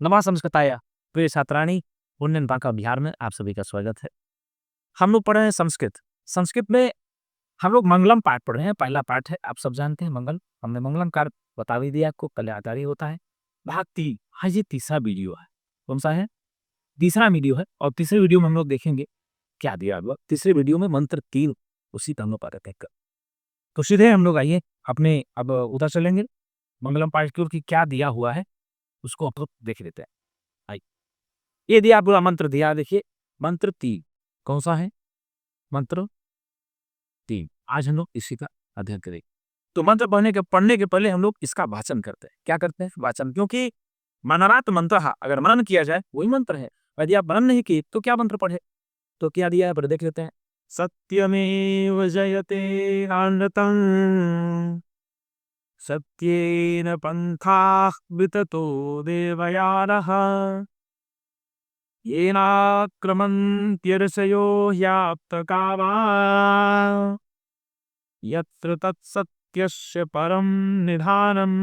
नमः संस्कृताय प्रिय छात्राणी उन्नयन बांका बिहार में आप सभी का स्वागत है। हम लोग पढ़ रहे हैं संस्कृत। संस्कृत में हम लोग मंगलम पाठ पढ़ रहे हैं। पहला पाठ है, आप सब जानते हैं मंगल। हमने मंगलम कार्य बता भी दिया आपको, कल्याणकारी होता है। भाग 3, हाँ ये तीसरा वीडियो है। कौन सा है? तीसरा वीडियो है। और तीसरे वीडियो में हम लोग देखेंगे क्या दिया हुआ। तीसरे वीडियो में मंत्र 3 उसी का हम लोग पाठ करेंगे। तो सीधे हम लोग आइए अपने अब उधर चलेंगे मंगलम पाठ की ओर कि क्या दिया हुआ है उसको आप लोग देख लेते हैं। आइए, ये दिया पूरा मंत्र दिया, देखिए मंत्र 3 कौन सा है? मंत्र 3 आज हम लोग इसी का अध्ययन करेंगे। तो मंत्र पढ़ने के पहले हम लोग इसका वाचन करते हैं। क्या करते हैं? वाचन, क्योंकि मननात् मंत्रः, अगर मनन किया जाए वही मंत्र है। यदि आप मनन नहीं किए तो क्या मंत्र पढ़े? तो क्या दिया है पर देख लेते हैं। सत्यमेव जयते अनृतं सत्येन पंथाः विततो देवयानः येनाक्रमन्त्यर्षयो ह्याप्तकामाः यत्र तत्सत्यस्य परं निधानम्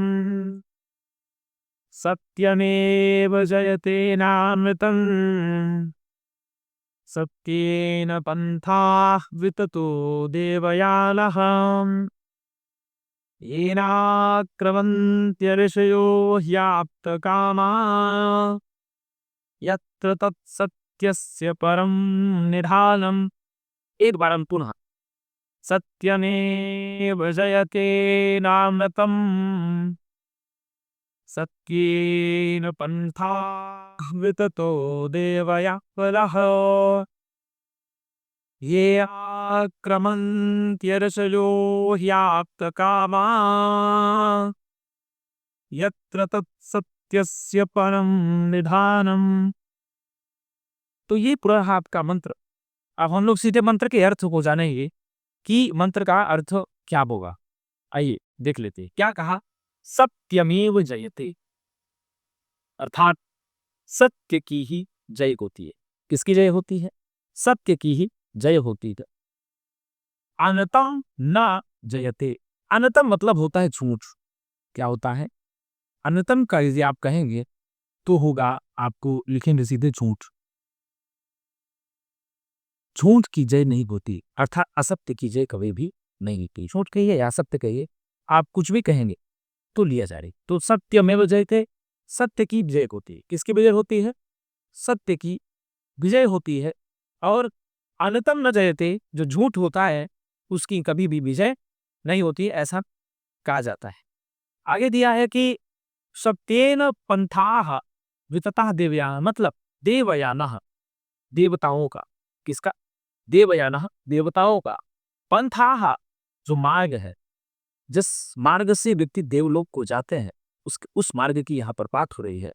सत्यमेव जयते नामृतम् सत्येन पंथाः विततो देवयानः येनाक्रमन्त्यर्षयो ह्याप्तकामाः यत्र तत्सत्यस्य परं निधानम्। एक बार हम पुनः सत्यमेव जयते नामृतम् सत्येन पंथाः विततो देवयानः ये आक्रमन्त्यर्षयो ह्याप्तकामाः यत्र तत्सत्यस्य परं निधानम्। तो ये पूरा है आपका मंत्र। अब हम लोग सीधे मंत्र के अर्थ को जानेंगे कि मंत्र का अर्थ क्या होगा। आइए देख लेते हैं। क्या कहा? सत्यमेव जयते, अर्थात सत्य की ही जय होती है। किसकी जय होती है? सत्य की ही जय होती है। अनतम न जयते, अनतम मतलब होता है झूठ। क्या होता है? अनतम का यदि आप कहेंगे तो होगा, आपको लिखेंगे सीधे झूठ। झूठ की जय नहीं होती, अर्थात असत्य की जय कभी भी नहीं होती। झूठ कहिए या असत्य कहिए, आप कुछ भी कहेंगे तो लिया जा रही। तो सत्यमेव जयते, सत्य की विजय होती है। किसकी विजय होती है? सत्य की विजय होती है। और अनतम न जयते, जो झूठ होता है उसकी कभी भी विजय नहीं होती, ऐसा कहा जाता है। आगे दिया है कि सत्येन पंथाः वितताः देवयानः, मतलब देवयानः, देवताओं का। किसका? देवयानः, देवताओं का। पंथाः, जो मार्ग है, जिस मार्ग से व्यक्ति देवलोक को जाते हैं, उस मार्ग की यहाँ पर बात हो रही है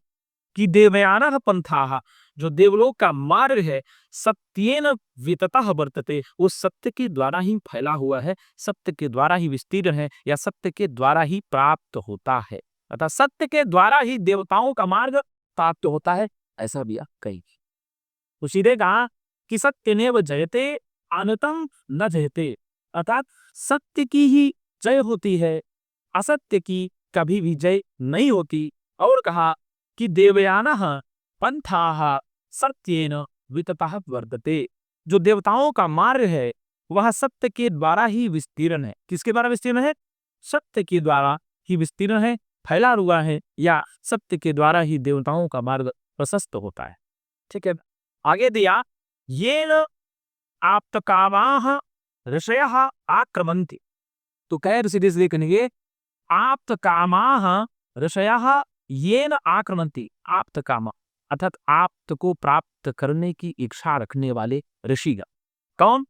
कि देवयानः पंथाः, जो देवलोक का मार्ग है, सत्येन विततः वर्तते, वो सत्य के द्वारा ही फैला हुआ है, सत्य के द्वारा ही विस्तीर्ण है, या सत्य के द्वारा ही प्राप्त होता है। अर्थात सत्य के द्वारा ही देवताओं का मार्ग प्राप्त होता है, ऐसा भी कहेंगे। तो सीधे कहा कि सत्यमेव जयते अनृतं न जयते, अर्थात सत्य की ही जय होती है, असत्य की कभी भी जय नहीं होती। और कहा कि देवयानः पंथाः सत्येन विततः वर्तते, जो देवताओं का मार्ग है वह सत्य के द्वारा ही विस्तीर्ण है। किसके द्वारा विस्तीर्ण है? सत्य के द्वारा ही विस्तीर्ण है, फैला हुआ है, या सत्य के द्वारा ही देवताओं का मार्ग प्रशस्त होता है। ठीक है। आगे दिया येन आप्तकामाः ऋषयः आक्रमन्ति। तो कह सीधे कहेंगे आप्तकामाः ऋषयः येन आक्रमन्ति। आप्तकाम अर्थात आप्त को प्राप्त करने की इच्छा रखने वाले ऋषिगण। कौन?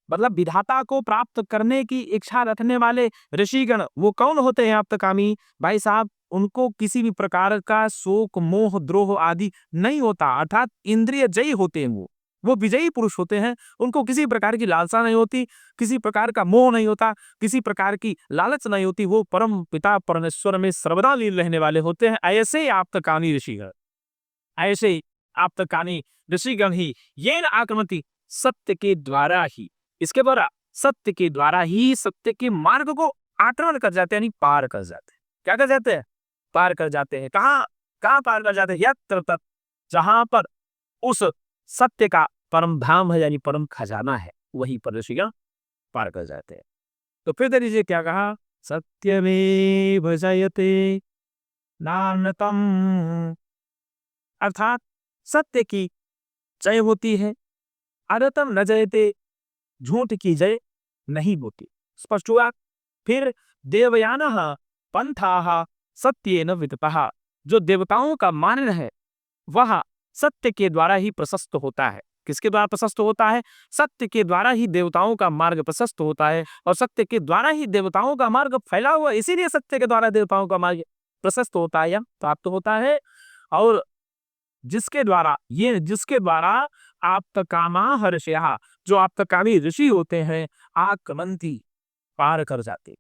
मतलब विधाता को प्राप्त करने की इच्छा रखने वाले ऋषिगण। वो कौन होते हैं आप्तकामी? भाई साहब, उनको किसी भी प्रकार का शोक मोह द्रोह आदि नहीं होता, अर्थात इंद्रिय जयी होते हैं। वो विजयी पुरुष होते हैं। उनको किसी प्रकार की लालसा नहीं होती, किसी प्रकार का मोह नहीं होता, किसी प्रकार की लालच नहीं होती। वो परम पिता परमेश्वर में सर्वदा लीन रहने वाले होते हैं। ऐसे आप्तकामी ऋषिगण, ऐसे आप्तकामी ऋषिगण ही येन आक्रमति, सत्य के द्वारा ही, इसके द्वारा सत्य के द्वारा ही सत्य के मार्ग को आक्रमण कर जाते हैं, यानी पार कर जाते हैं। क्या कर जाते हैं? पार कर जाते हैं। कहाँ? कहाँ पार कर जाते हैं? यत्र तत्, जहां पर उस सत्य का परम धाम है यानी परम खजाना है, वहीं पर ऋषिगण पार कर जाते हैं। तो फिर दीजिए क्या कहा? सत्यमेव जयते नान्यतम, अर्थात सत्य की जय होती है, अनतम न जयते, झूठ की जय नहीं होती। स्पष्ट हुआ। फिर देवयानः पंथाः सत्येन विततः, जो देवताओं का मार्ग है वह सत्य के द्वारा ही प्रशस्त होता है। किसके द्वारा प्रशस्त होता है? सत्य के द्वारा ही देवताओं का मार्ग प्रशस्त होता है, और सत्य के द्वारा ही देवताओं का मार्ग फैला हुआ, इसीलिए सत्य के द्वारा देवताओं का मार्ग प्रशस्त होता है या प्राप्त होता है। और जिसके द्वारा आप्तकामाः ऋषयः, जो आप्तकामी ऋषि होते हैं, आक्रमन्ति, पार कर जाते।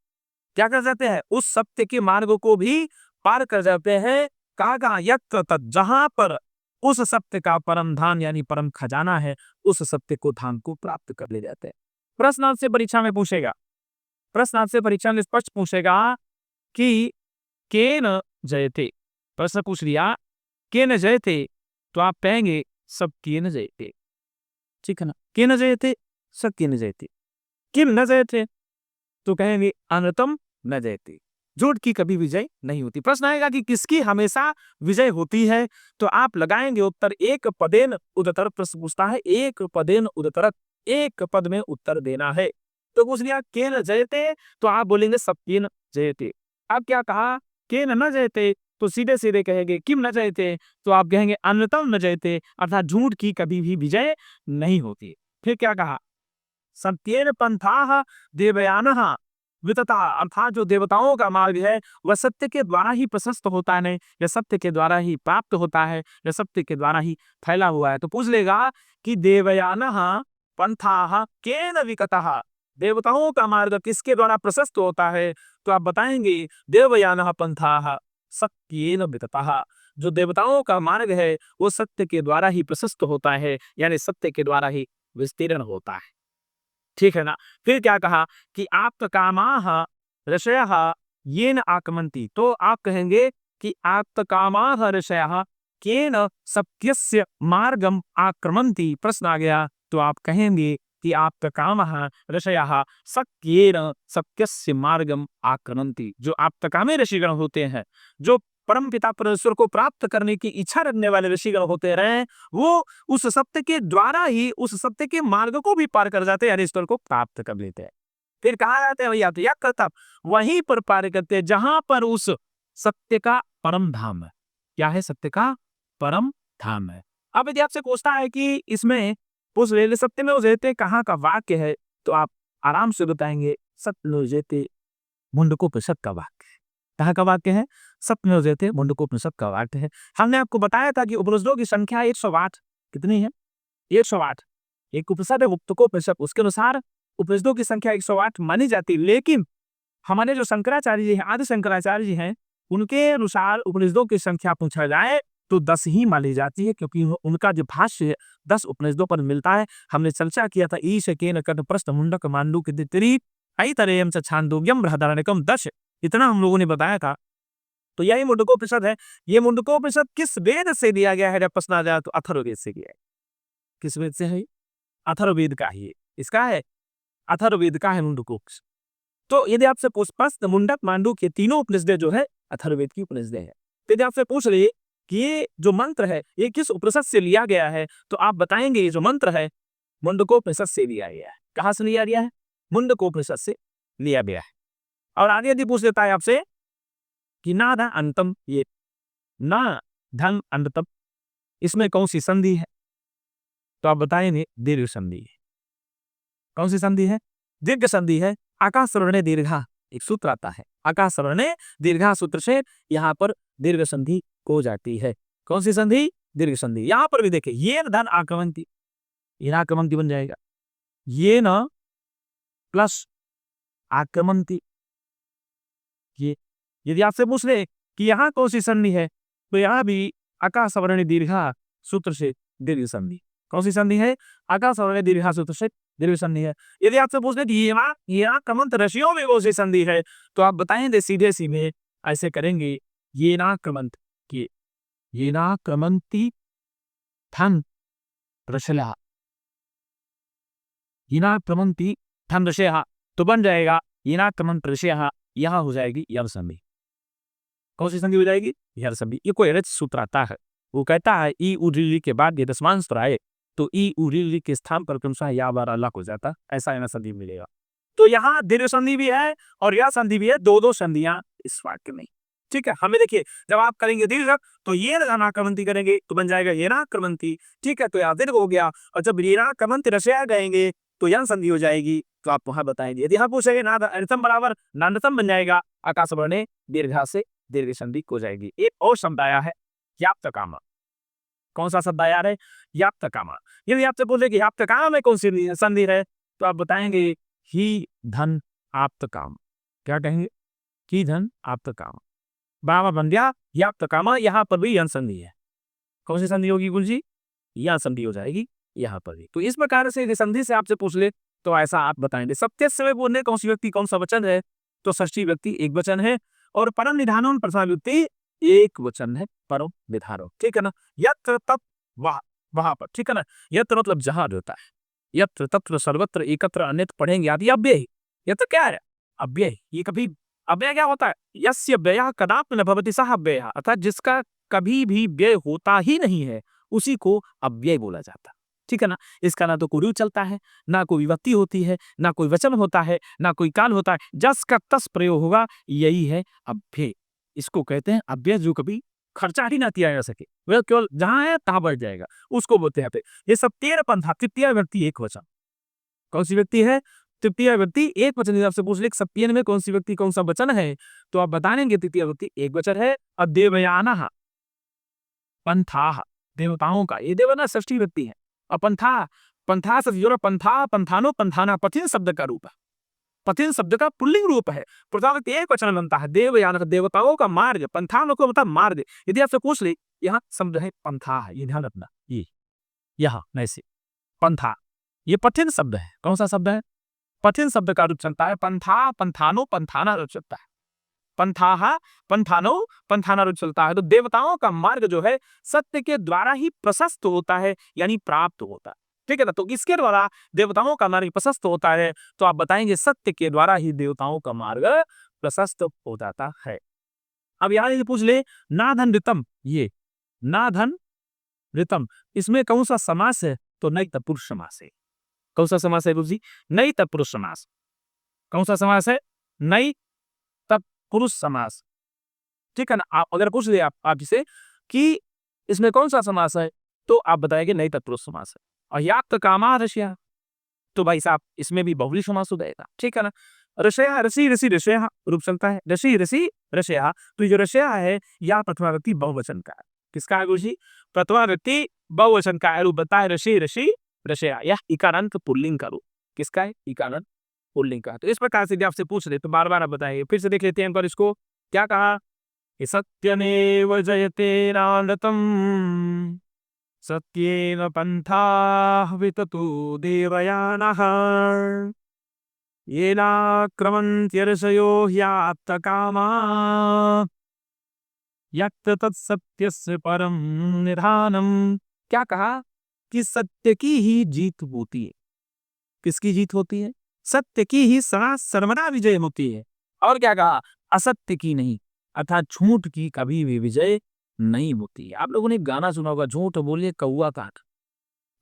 क्या कर जाते हैं? उस सत्य के मार्ग को भी पार कर जाते हैं। कहाँ? यत्र तत्, जहां पर उस सत्य का परम धाम यानी परम खजाना है, उस सत्य को धाम को प्राप्त कर ले जाते हैं। प्रश्न आपसे परीक्षा में पूछेगा, स्पष्ट पूछेगा कि केन जयते। प्रश्न पूछ लिया केन जयते, तो आप कहेंगे सब केन जयते, ठीक है ना? केन जयते, सब केन जयते। किम न जयते, तो कहेंगे अनृतम न जयते, झूठ की कभी विजय नहीं होती। प्रश्न आएगा कि किसकी हमेशा विजय होती है, तो आप लगाएंगे उत्तर एक पदेन उदतर। प्रश्न पूछता है एक पदेन उदतर, एक पद में उत्तर देना है। तो पूछ लिया केन जयते, तो आप बोलेंगे सत्येन जयते। अब क्या कहा? केन न जयते, तो सीधे सीधे कहेंगे किम न जयते, तो आप कहेंगे अन्यतम न जयते, अर्थात झूठ की कभी भी विजय नहीं होती। फिर क्या कहा? सत्येन पंथाः देवयानः वितता, अर्थात जो देवताओं का मार्ग है वह सत्य के द्वारा ही प्रशस्त होता है, या सत्य के द्वारा ही प्राप्त होता है, या सत्य के द्वारा ही फैला हुआ है। तो पूछ लेगा कि देवयानः पंथाः केन विकतः, देवताओं का मार्ग किसके द्वारा प्रशस्त होता है, तो आप बताएंगे देवयानः पंथाः सत्येन विततः, जो देवताओं का मार्ग है वो सत्य के द्वारा ही प्रशस्त होता है, यानी सत्य के द्वारा ही विस्तीर्ण होता है, ठीक है ना? फिर क्या कहा कि आप्तकामाः ऋषयः येन आक्रमन्ति, तो आप कहेंगे कि आप्तकामाः ऋषयः केन सत्यस्य मार्गम आक्रमन्ति। प्रश्न आ गया, तो आप कहेंगे कि आप्तकामाः ऋषयः सत्येन सत्यस्य मार्गम आक्रमन्ति, जो आप्तकामी ऋषिगण होते हैं, जो परम पिता परमेश्वर को प्राप्त करने की इच्छा रखने वाले ऋषिगण होते रहे, वो उस सत्य के द्वारा ही उस सत्य के मार्ग को भी पार कर जाते हैं, यानी ईश्वर को प्राप्त कर लेते हैं। फिर कहा जाते हैं भैया तो या करता वहीं पर पार करते हैं जहां पर उस सत्य का परम धाम है। क्या है? सत्य का परम धाम है। अब यदि आपसे पूछता है कि इसमें पूछ ले सत्य में जयते कहाँ का वाक्य है, तो आप आराम से बताएंगे सत्य जयते मुंडकोपनिषद का वाक्य है। कहाँ का वाक्य है? सत्य जयते मुंडकोपनिषद का वाक्य है। हमने आपको बताया था कि उपनिषदों की संख्या 108 कितनी है? 108। एक उपनिषद है मुक्तकोपनिषद, उसके अनुसार उपनिषदों की संख्या 108 मानी जाती, लेकिन हमारे जो शंकराचार्य जी हैं, आदि शंकराचार्य जी हैं, उनके अनुसार उपनिषदों की संख्या पूछा जाए तो 10 ही मानी जाती है, क्योंकि उनका जो भाष्य है 10 उपनिषदों पर मिलता है। हमने चर्चा किया था ईश केन कट प्रश्न मुंडक मांडू के ऐतरेयम च छांदोग्यम बृहदारण्यकम 10, इतना हम लोगों ने बताया था। तो यही मुंडकोपनिषद है। ये मुंडकोपनिषद किस वेद से दिया गया है? जब प्रश्न आ जाए तो अथर्ववेद से दिया है। किस वेद से है? अथर्ववेद का ही इसका है, अथर्ववेद का है मुंडकोपनिषद। तो यदि आपसे प्रश्न मुंडक मांडू के तीनों उपनिषदें जो है अथर्ववेद की उपनिषदें हैं। तो यदि आपसे पूछ रही कि ये जो मंत्र है ये किस उपनिषद से लिया गया है, तो आप बताएंगे ये जो मंत्र है मुंडकोपनिषद से लिया गया है। कहाँ से लिया गया है? मुंडकोपनिषद से लिया गया है। और आगे यदि पूछ लेता है आपसे कि ना धन अंतम, ये ना धन अंतम, इसमें कौन सी संधि है, तो आप बताएंगे दीर्घ संधि है। कौन सी संधि है? दीर्घ संधि है। आकाश सर्वणे दीर्घा, एक सूत्र आता है, आकाश सर्वणे दीर्घा सूत्र से यहाँ पर दीर्घ संधि हो जाती है। कौन सी संधि? दीर्घ संधि। यहाँ पर भी देखिए ये धन आक्रमंती, ये आक्रमंती बन जाएगा, ये न प्लस आक्रमंती। ये यदि आपसे पूछ ले कि यहाँ कौन सी संधि है, तो यहाँ भी आकाश सर्वणे दीर्घा सूत्र से दीर्घ संधि। कौन सी संधि है? आकाश सर्वणे दीर्घा सूत्र से दीर्घ संधि है। यदि आपसे पूछ ले कि ये क्रमंत ऋषियों में कौन सी संधि है, तो आप बताएंगे सीधे सीधे ऐसे करेंगे ये ना क्रमंत की येना क्रमंती धन ऋषयः, येना क्रमंती धन ऋषयः, तो बन जाएगा येना क्रमंत ऋषयः, यहाँ हो जाएगी यम संधि। कौन सी संधि हो जाएगी? यह संधि। ये कोई रच सूत्र आता है, वो कहता है ई उरी के बाद ये दशमांश पर आए तो ई उरी के स्थान पर क्रमशः या बार अलग हो जाता, ऐसा यहाँ संधि मिलेगा। तो यहाँ दीर्घ संधि भी है और यह संधि भी है, दो संधियां इस वाक्य में। ठीक है, हमें देखिए जब आप करेंगे दीर्घ तो ये नाक्रमंती करेंगे तो बन जाएगा ये नाक्रमंती। ठीक है, तो यहाँ दीर्घ हो गया, और जब ये नाक्रमंती रसया गएंगे तो यह संधि हो जाएगी। तो आप वहां बताएंगे, यदि यहाँ पूछेंगे ना अर्थम बराबर नानतम बन जाएगा, आकाश वर्णे दीर्घा से दीर्घ संधि हो जाएगी। एक और शब्द आया है याप्त काम। कौन सा शब्द आया है? याप्त काम। यदि आपसे बोले कि याप्त काम में कौन सी संधि है तो आप बताएंगे ही धन आप्त काम। क्या कहेंगे? ही धन आप्त काम। बाबा बन गया याप्त काम, यहाँ पर भी यह संधि है। कौन सी संधि होगी गुरु जी? यह संधि हो जाएगी यहाँ पर भी। तो इस प्रकार से संधि से आपसे पूछ ले तो ऐसा आप बताएंगे। सत्य समय बोलने कौन सी व्यक्ति कौन सा वचन है तो षष्ठी व्यक्ति एक वचन है, और परम निधानों प्रथमा व्यक्ति एक वचन है, परम निधानो। ठीक है ना, यत्र तत् वहां पर। ठीक है ना, यत्र मतलब जहां होता है, यत्र तत्र सर्वत्र एकत्र अन्यत्र पढ़ेंगे आदि अव्यय। यत्र क्या है? अव्यय। ये कभी अव्यय क्या होता है? यस्य व्ययः कदापि न भवति सः अव्ययः, अर्थात जिसका कभी भी व्यय होता ही नहीं है उसी को अव्यय बोला जाता है। ठीक है ना, इसका ना तो कोई रूप चलता है, ना कोई विभक्ति होती है, ना कोई वचन होता है, ना कोई काल होता है, जस का तस प्रयोग होगा, यही है अव्यय। इसको कहते हैं अव्यय, जो कभी खर्चा ही ना किया जा सके, वह केवल जहां है तहां बढ़ जाएगा, उसको बोलते हैं। ये सब 13 पंथा, तृतीय व्यक्ति एक वचन। कौन सी व्यक्ति है? तृतीय व्यक्ति एक वचन। आपसे पूछ ले सब 3 में कौन सी व्यक्ति कौन सा वचन है तो आप बताएंगे तृतीय व्यक्ति एक वचन है। देवयानः पंथाः, देवताओं का, ये देव ना षष्ठी व्यक्ति है। और पंथा, पंथा से जोड़ा, पंथा पंथानो पंथाना पथिन शब्द का रूप है, पथिन शब्द का पुल्लिंग रूप है। प्रथम व्यक्ति एक वचन बनता है। देवयान, देवताओं का मार्ग, पंथानो को मतलब मार्ग। यदि आपसे पूछ ले यहाँ शब्द है पंथा है, ये ध्यान रखना, ये यहाँ ऐसे पंथा, ये पथिन शब्द है। कौन सा शब्द है? पथिन शब्द का रूप चलता है। पंथा पंथानो पंथाना रूप चलता है, पंथाहा पंथानो पंथाना रूप चलता है। तो देवताओं का मार्ग जो है सत्य के द्वारा ही प्रशस्त होता है, यानी प्राप्त होता है। ठीक है ना, तो किसके द्वारा देवताओं का मार्ग प्रशस्त होता है तो आप बताएंगे सत्य के द्वारा ही देवताओं का मार्ग प्रशस्त हो जाता है। अब यहां पूछ ले नाधन ऋतम, ये नाधन ऋतम, इसमें कौन सा समास है तो नई तत्पुरुष समास है। कौन सा समास है जी? नई तत्पुरुष समास। कौन सा समास है? नई तत्पुरुष समास। ठीक है ना, आप अगर पूछ ले आप इसे कि इसमें कौन सा समास है तो आप बताएंगे नई तत्पुरुष समास है। और याप्त कामा रशिया, तो भाई साहब इसमें भी बहुव्रीहि समास हो जाएगा। ठीक है ना, रशया रसी रसी रशया रूप चलता है, रसी रसी रशया। तो जो रशया है या प्रथमा व्यक्ति बहुवचन का है। किसका है गुरुजी? प्रथमा व्यक्ति बहुवचन का है, रूप बताए रसी रसी रशया। यह इकारांत पुल्लिंग का रूप। किसका है? इकारांत पुल्लिंग का। तो इस प्रकार से आपसे पूछ ले तो बार बार आप बताइए। फिर से देख लेते हैं एक बार इसको। क्या कहा? सत्यमेव जयते नानृतम् सत्येन पंथाः विततो देवयानः येनाक्रमन्त्यर्षयो ह्याप्तकामाः यत्र तत्सत्यस्य परम निधानम्। क्या कहा? कि सत्य की ही जीत होती है। किसकी जीत होती है? सत्य की ही सदा सर्वदा विजय होती है। और क्या कहा? असत्य की नहीं, अर्थात झूठ की कभी भी विजय नहीं होती है। आप लोगों ने गाना सुना होगा, झूठ बोलिए कौआ काट।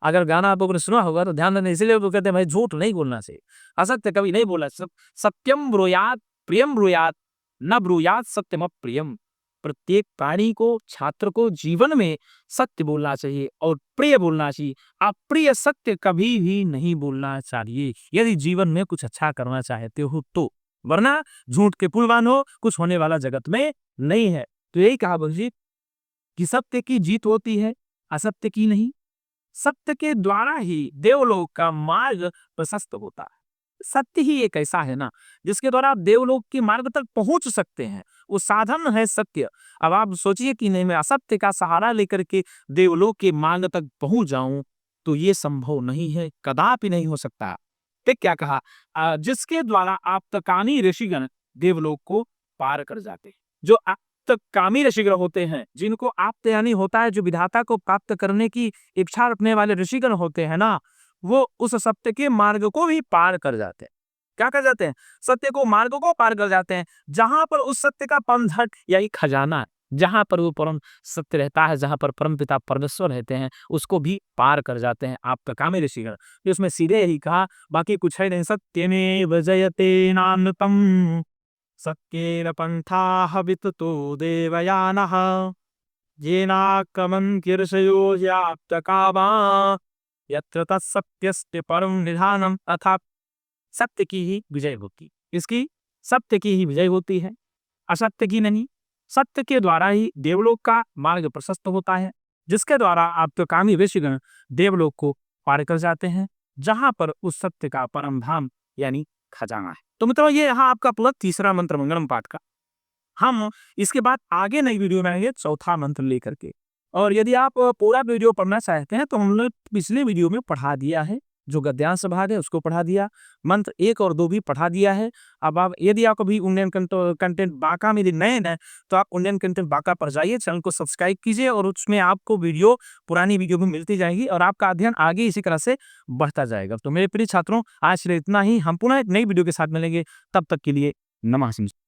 अगर गाना आप लोगों ने सुना होगा तो ध्यान देना, इसलिए वो कहते हैं भाई झूठ नहीं बोलना चाहिए, असत्य कभी नहीं बोलना। सत्यम ब्रूयात प्रियम ब्रूयात न ब्रूयात सत्यम प्रियम। प्रत्येक प्राणी को, छात्र को जीवन में सत्य बोलना चाहिए और प्रिय बोलना चाहिए। अप्रिय सत्य कभी भी नहीं बोलना चाहिए यदि जीवन में कुछ अच्छा करना चाहते हो तो, वरना झूठ के पुलवान हो, कुछ होने वाला जगत में नहीं है। तो यही कहा जी कि सत्य की जीत होती है, असत्य की नहीं। सत्य के द्वारा ही देवलोक का मार्ग प्रशस्त होता है। सत्य ही एक ऐसा है ना जिसके द्वारा आप देवलोक के मार्ग तक पहुंच सकते हैं, वो साधन है सत्य। अब आप सोचिए कि नहीं मैं असत्य का सहारा लेकर के देवलोक के मार्ग तक पहुंच जाऊं तो ये संभव नहीं है, कदापि नहीं हो सकता। तो क्या कहा? जिसके द्वारा आप तकानी ऋषिगण देवलोक को पार कर जाते, जो सप्तकामी ऋषिगण होते हैं, जिनको आप्त यानी होता है जो विधाता को प्राप्त करने की इच्छा रखने वाले ऋषिगण होते हैं ना, वो उस सत्य के मार्ग को भी पार कर जाते हैं। क्या कर जाते हैं? सत्य को मार्ग को पार कर जाते हैं, जहां पर उस सत्य का पंथक यही खजाना है, जहां पर वो परम सत्य रहता है, जहां पर परम पिता परमेश्वर रहते हैं, उसको भी पार कर जाते हैं आप्तकामी ऋषिगण। तो उसमें सीधे यही कहा, बाकी कुछ है नहीं। सत्यमेव जयते नानृतम् सत्येन पंथाः विततो देवयानः येनाक्रमन्ति ऋषयो ह्याप्तकामा यत्र तत्सत्यस्य परम निधानम। अर्थात सत्य की ही विजय होती, इसकी सत्य की ही विजय होती है, असत्य की नहीं। सत्य के द्वारा ही देवलोक का मार्ग प्रशस्त होता है, जिसके द्वारा आप्तकामी ऋषिगण देवलोक को पार कर जाते हैं, जहां पर उस सत्य का परम धाम यानी खजाना है। तो मित्रों, ये यहाँ आपका पूरा तीसरा मंत्र मंगलम पाठ का। हम इसके बाद आगे नई वीडियो में आएंगे चौथा मंत्र लेकर के। और यदि आप पूरा वीडियो पढ़ना चाहते हैं तो हमने पिछले वीडियो में पढ़ा दिया है, जो गद्यांश भाग है उसको पढ़ा दिया, मंत्र 1 और 2 भी पढ़ा दिया है। अब आप यदि आप अभी इंडियन कंटेंट बांका में यदि नए हैं तो आप इंडियन कंटेंट बांका पर जाइए, चैनल को सब्सक्राइब कीजिए और उसमें आपको वीडियो पुरानी वीडियो भी मिलती जाएगी और आपका अध्ययन आगे इसी तरह से बढ़ता जाएगा। तो मेरे प्रिय छात्रों, आज के लिए इतना ही। हम पुनः एक नई वीडियो के साथ मिलेंगे, तब तक के लिए नमः शिवाय।